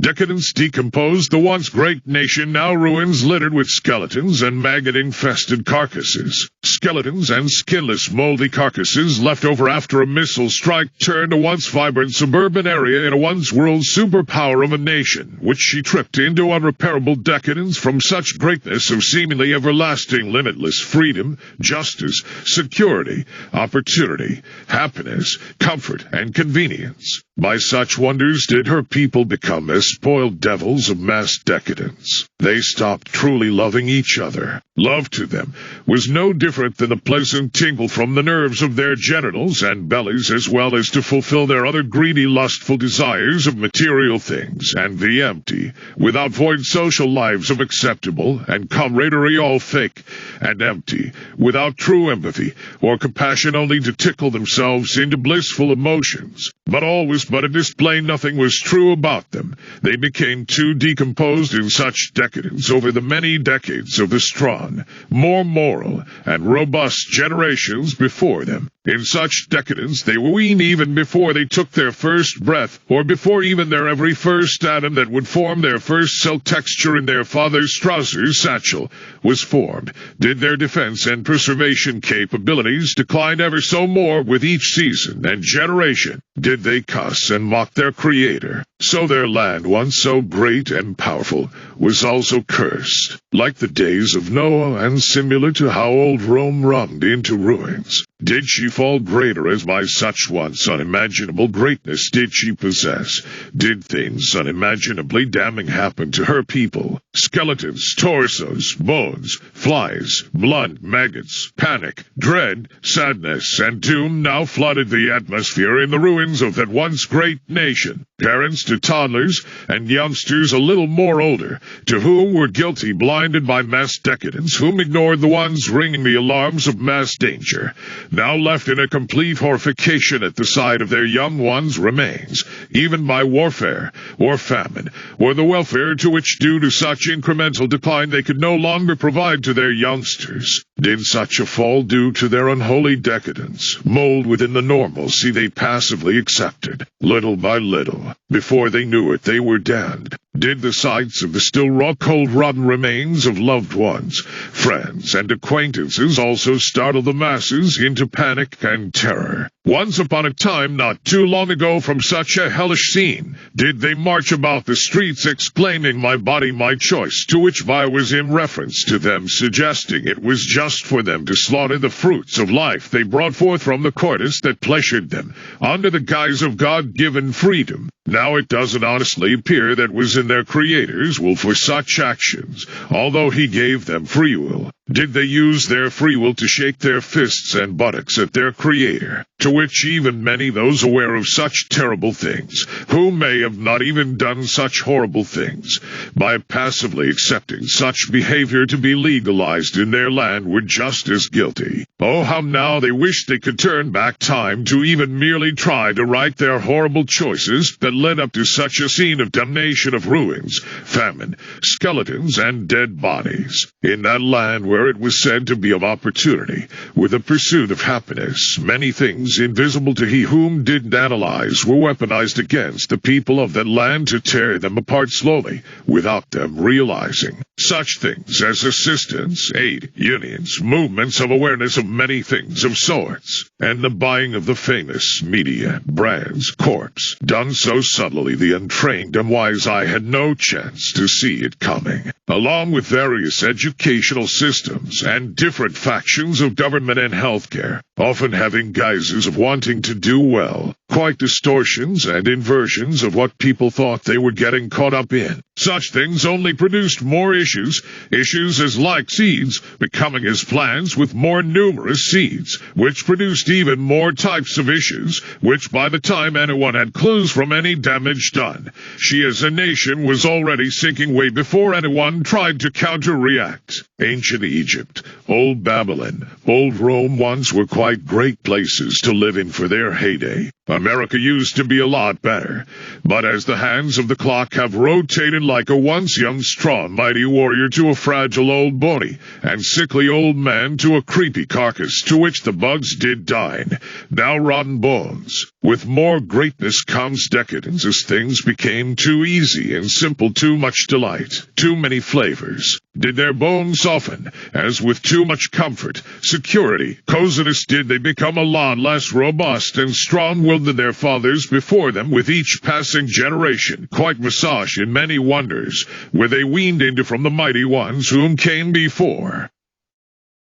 Decadence decomposed the once great nation, now ruins littered with skeletons and maggot-infested carcasses. Skeletons and skinless, moldy carcasses left over after a missile strike turned a once vibrant suburban area into a once world superpower of a nation, which she tripped into unrepairable decadence from such greatness of seemingly everlasting limitless freedom, justice, security, opportunity, happiness, comfort, and convenience. By such wonders did her people become as spoiled devils of mass decadence. They stopped truly loving each other. Love to them was no different than the pleasant tingle from the nerves of their genitals and bellies, as well as to fulfill their other greedy, lustful desires of material things, and the empty, without void social lives of acceptable and camaraderie, all fake and empty, without true empathy or compassion, only to tickle themselves into blissful emotions. But all was but a display. Nothing was true about them. They became too decomposed in such decadence over the many decades of the strong, more moral, and robust generations before them. In such decadence they were weaned even before they took their first breath, or before even their every first atom that would form their first cell texture in their father's trousers satchel was formed. Did their defense and preservation capabilities decline ever so more with each season and generation? Did they cuss and mock their Creator? So their land, once so great and powerful, was also cursed, like the days of Noah, and similar to how old Rome rummed into ruins. Did she fall greater, as by such once unimaginable greatness did she possess? Did things unimaginably damning happen to her people? Skeletons, torsos, bones, flies, blood, maggots, panic, dread, sadness, and doom now flooded the atmosphere in the ruins of that once great nation. Parents to toddlers and youngsters a little more older, to whom were guilty, blinded by mass decadence, whom ignored the ones ringing the alarms of mass danger, now left in a complete horrification at the sight of their young ones' remains, even by warfare or famine, or the welfare to which, due to such incremental decline, they could no longer provide to their youngsters. Did such a fall, due to their unholy decadence, mold within the normalcy they passively accepted? Little by little, before they knew it, they were damned. Did the sights of the still raw, cold, rotten remains of loved ones, friends, and acquaintances also startle the masses into panic and terror? Once upon a time, not too long ago, from such a hellish scene, did they march about the streets exclaiming, "My body, my choice," to which vi was in reference to them, suggesting it was just for them to slaughter the fruits of life they brought forth from the coitus that pleasured them, under the guise of God-given freedom. Now it doesn't honestly appear that was in their Creator's will for such actions, although He gave them free will. Did they use their free will to shake their fists and buttocks at their Creator, to which even many those aware of such terrible things, who may have not even done such horrible things, by passively accepting such behavior to be legalized in their land, were just as guilty? Oh, how now they wish they could turn back time to even merely try to right their horrible choices that led up to such a scene of damnation, of ruins, famine, skeletons, and dead bodies. In that land where it was said to be of opportunity, with the pursuit of happiness, many things invisible to he whom did analyze were weaponized against the people of that land to tear them apart slowly, without them realizing. Such things as assistance, aid, unions, movements of awareness of many things of sorts, and the buying of the famous media, brands, corps, done so subtly the untrained and wise eye had no chance to see it coming, along with various educational systems and different factions of government and healthcare, often having guises of wanting to do well, quite distortions and inversions of what people thought they were getting caught up in. Such things only produced more issues as like seeds, becoming as plants with more numerous seeds, which produced even more types of issues, which by the time anyone had clues from any damage done, she as a nation was already sinking way before anyone tried to counter-react. Ancient Egypt, old Babylon, old Rome once were quite great places to live in for their heyday. America used to be a lot better, but as the hands of the clock have rotated like a once young, strong, mighty warrior to a fragile old bony, and sickly old man to a creepy carcass to which the bugs did dine, now rotten bones, With more greatness comes decadence, as things became too easy and simple, too much delight, too many flavors. Did their bones soften, as with too much comfort, security, coziness did they become a lot less robust and strong-willed than their fathers before them. With each passing generation, quite massaged in many wonders, were they weaned into from the mighty ones whom came before.